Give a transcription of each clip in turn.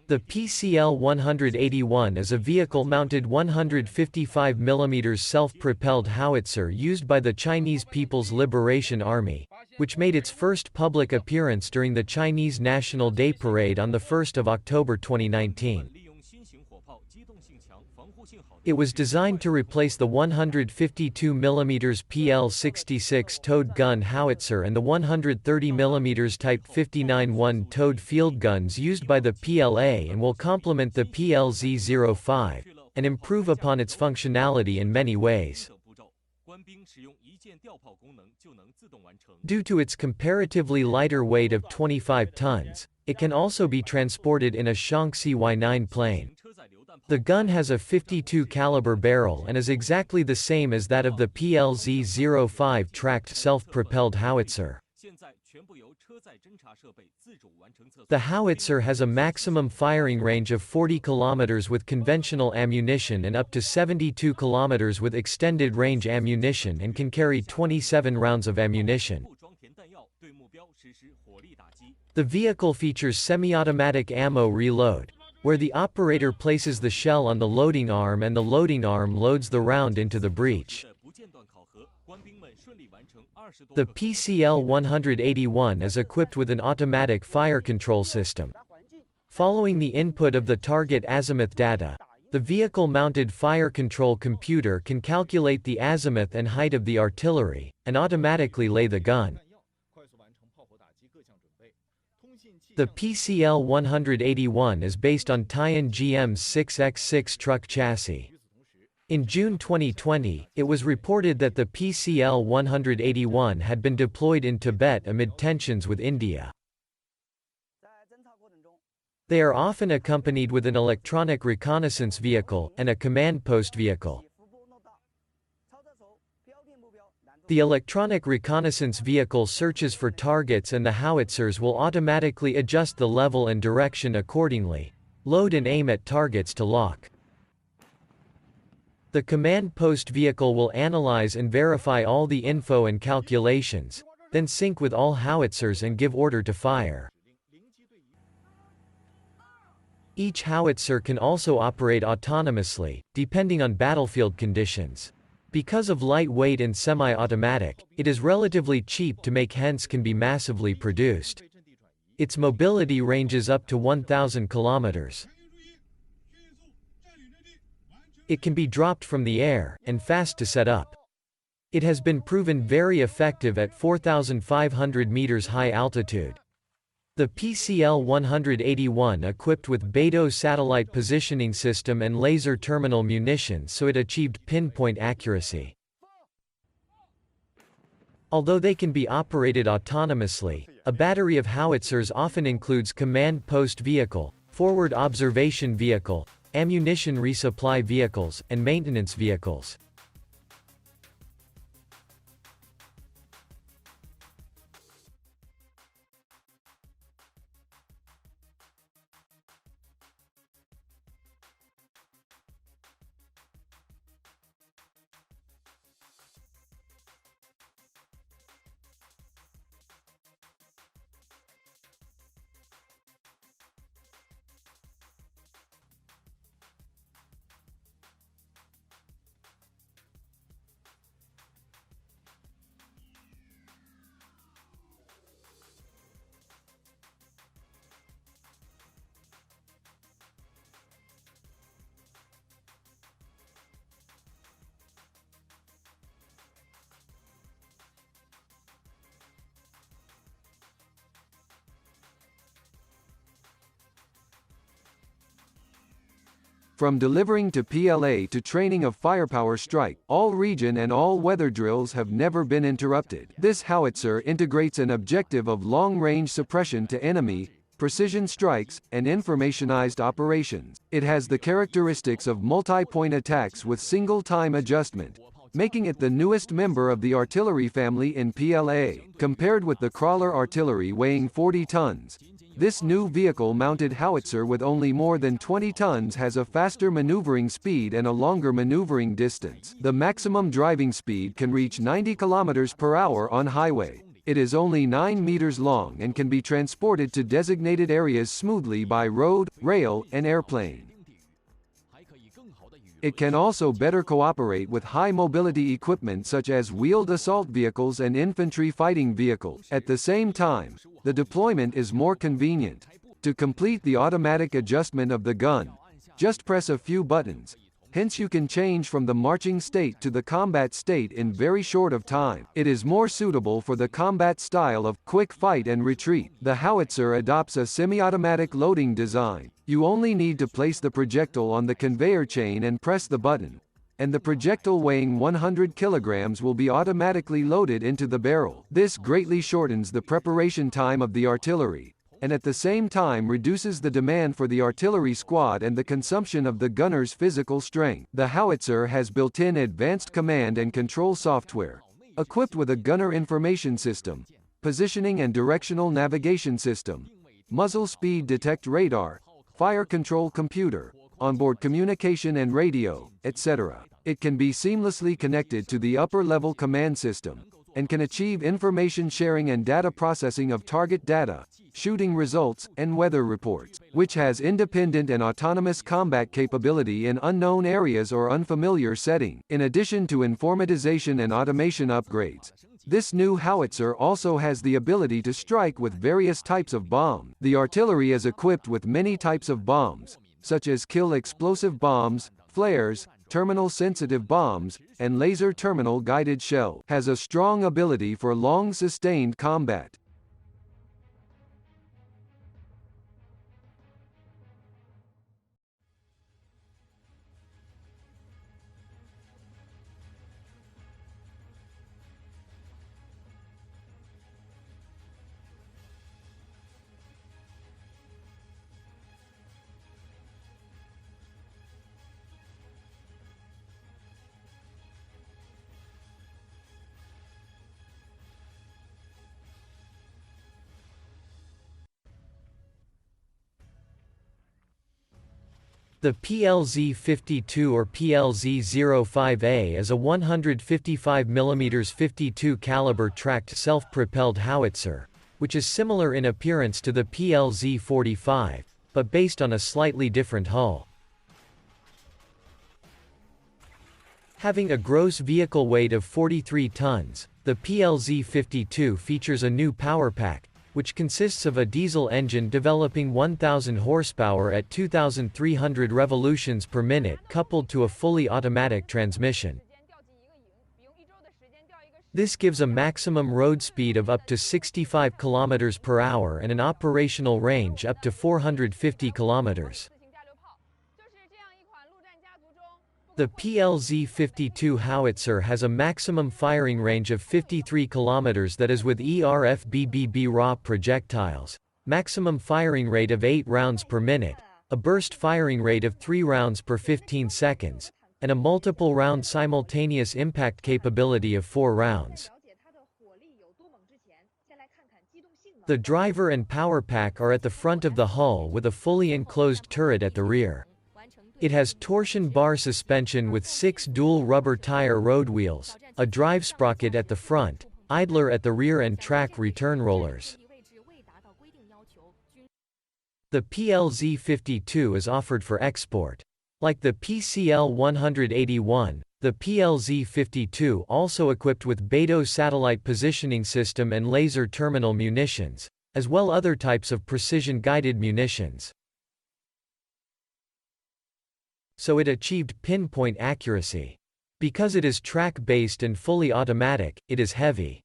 The PCL-181 is a vehicle-mounted 155mm self-propelled howitzer used by the Chinese People's Liberation Army, which made its first public appearance during the Chinese National Day Parade on 1 October 2019. It was designed to replace the 152mm PL-66 towed gun howitzer and the 130mm Type 59-1 towed field guns used by the PLA and will complement the PLZ-05, and improve upon its functionality in many ways. Due to its comparatively lighter weight of 25 tons, it can also be transported in a Shaanxi Y9 plane. The gun has a .52 caliber barrel and is exactly the same as that of the PLZ-05 tracked self-propelled howitzer. The howitzer has a maximum firing range of 40 km with conventional ammunition and up to 72 km with extended range ammunition and can carry 27 rounds of ammunition. The vehicle features semi-automatic ammo reload, where the operator places the shell on the loading arm and the loading arm loads the round into the breech. The PCL-181 is equipped with an automatic fire control system. Following the input of the target azimuth data, the vehicle-mounted fire control computer can calculate the azimuth and height of the artillery, and automatically lay the gun. The PCL-181 is based on Tian GM's 6x6 truck chassis. In June 2020, it was reported that the PCL-181 had been deployed in Tibet amid tensions with India. They are often accompanied with an electronic reconnaissance vehicle and a command post vehicle. The electronic reconnaissance vehicle searches for targets and the howitzers will automatically adjust the level and direction accordingly, load and aim at targets to lock. The command post vehicle will analyze and verify all the info and calculations, then sync with all howitzers and give order to fire. Each howitzer can also operate autonomously, depending on battlefield conditions. Because of light weight and semi-automatic, it is relatively cheap to make, hence can be massively produced. Its mobility ranges up to 1,000 kilometers. It can be dropped from the air, and fast to set up. It has been proven very effective at 4,500 meters high altitude. The PCL-181 equipped with Beidou satellite positioning system and laser terminal munitions, so it achieved pinpoint accuracy. Although they can be operated autonomously, a battery of howitzers often includes command post vehicle, forward observation vehicle, ammunition resupply vehicles, and maintenance vehicles. From delivering to PLA to training of firepower strike, all region and all weather drills have never been interrupted. This howitzer integrates an objective of long-range suppression to enemy, precision strikes, and informationized operations. It has the characteristics of multi-point attacks with single-time adjustment, making it the newest member of the artillery family in PLA. Compared with the crawler artillery weighing 40 tons, this new vehicle-mounted howitzer with only more than 20 tons has a faster maneuvering speed and a longer maneuvering distance. The maximum driving speed can reach 90 km/h on highway. It is only 9 meters long and can be transported to designated areas smoothly by road, rail, and airplane. It can also better cooperate with high-mobility equipment such as wheeled assault vehicles and infantry fighting vehicles. At the same time, the deployment is more convenient. To complete the automatic adjustment of the gun, just press a few buttons. Hence you can change from the marching state to the combat state in very short of time. It is more suitable for the combat style of quick fight and retreat. The howitzer adopts a semi-automatic loading design. You only need to place the projectile on the conveyor chain and press the button, and the projectile weighing 100 kilograms will be automatically loaded into the barrel. This greatly shortens the preparation time of the artillery, and at the same time reduces the demand for the artillery squad and the consumption of the gunner's physical strength. The howitzer has built-in advanced command and control software, equipped with a gunner information system, positioning and directional navigation system, muzzle speed detect radar, fire control computer, onboard communication and radio, etc. It can be seamlessly connected to the upper-level command system, and can achieve information sharing and data processing of target data, shooting results, and weather reports, which has independent and autonomous combat capability in unknown areas or unfamiliar setting. In addition to informatization and automation upgrades, this new howitzer also has the ability to strike with various types of bombs. The artillery is equipped with many types of bombs, such as kill explosive bombs, flares, terminal-sensitive bombs, and laser terminal-guided shell. Has a strong ability for long sustained combat. The PLZ-52 or PLZ-05A is a 155 mm 52 caliber tracked self-propelled howitzer, which is similar in appearance to the PLZ-45, but based on a slightly different hull. Having a gross vehicle weight of 43 tons, the PLZ-52 features a new power pack, which consists of a diesel engine developing 1,000 horsepower at 2,300 revolutions per minute coupled to a fully automatic transmission. This gives a maximum road speed of up to 65 km per hour and an operational range up to 450 km. The PLZ-52 howitzer has a maximum firing range of 53 km, that is with ERFBBB raw projectiles, maximum firing rate of 8 rounds per minute, a burst firing rate of 3 rounds per 15 seconds, and a multiple round simultaneous impact capability of 4 rounds. The driver and power pack are at the front of the hull with a fully enclosed turret at the rear. It has torsion bar suspension with 6 dual rubber tire road wheels, a drive sprocket at the front, idler at the rear and track return rollers. The PLZ-52 is offered for export. Like the PCL-181, the PLZ-52 also equipped with Beidou satellite positioning system and laser terminal munitions, as well other types of precision-guided munitions. So it achieved pinpoint accuracy. Because it is track-based and fully automatic, it is heavy.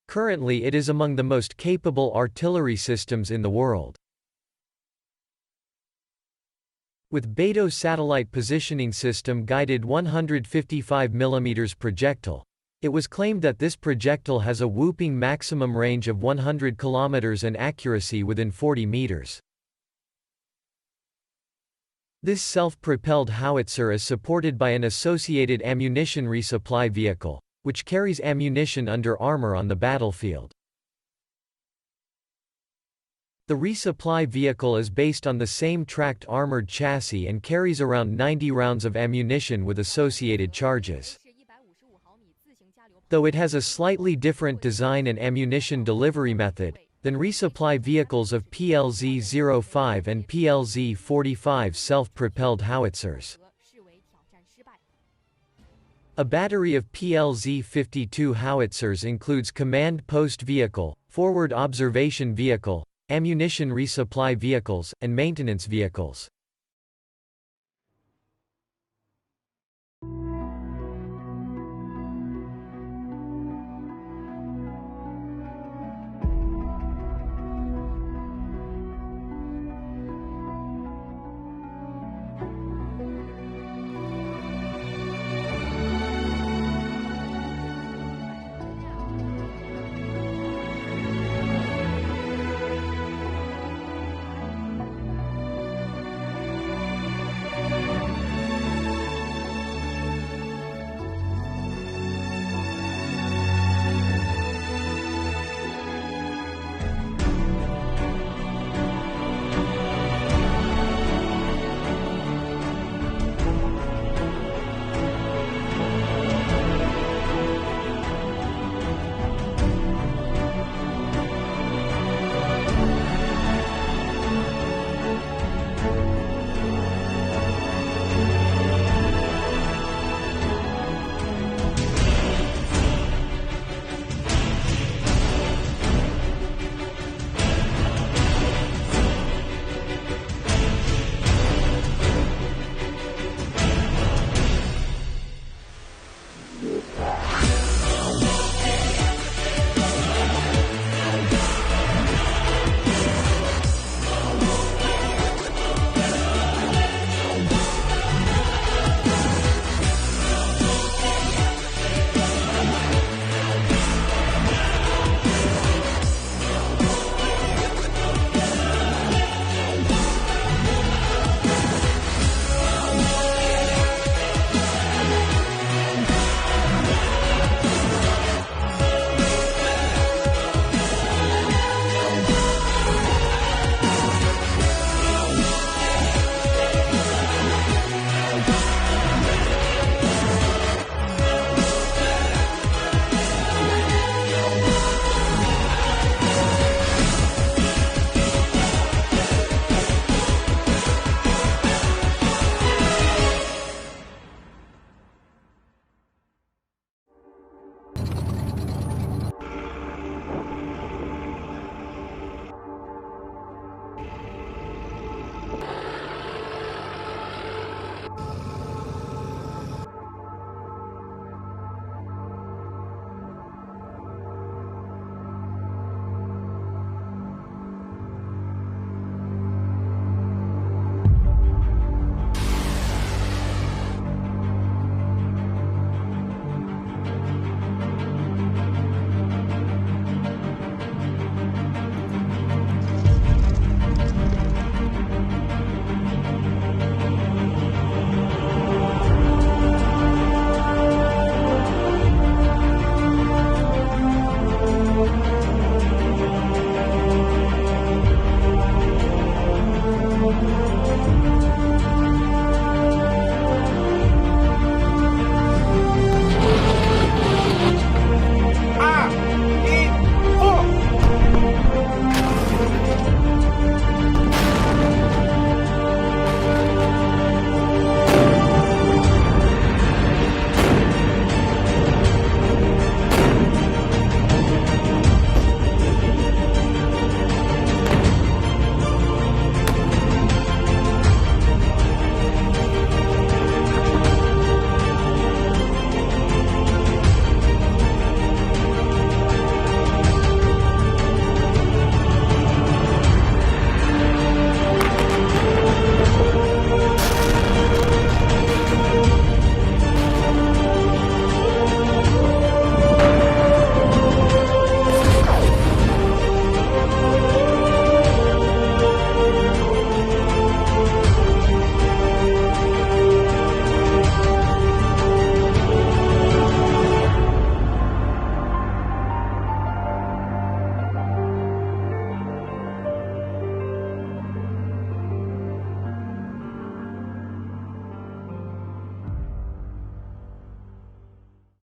Currently it is among the most capable artillery systems in the world. With Beidou satellite positioning system guided 155 mm projectile, it was claimed that this projectile has a whooping maximum range of 100 km and accuracy within 40 meters. This self-propelled howitzer is supported by an associated ammunition resupply vehicle, which carries ammunition under armor on the battlefield. The resupply vehicle is based on the same tracked armored chassis and carries around 90 rounds of ammunition with associated charges. though it has a slightly different design and ammunition delivery method than resupply vehicles of PLZ-05 and PLZ-45 self-propelled howitzers. A battery of PLZ-52 howitzers includes command post vehicle, forward observation vehicle, ammunition resupply vehicles, and maintenance vehicles.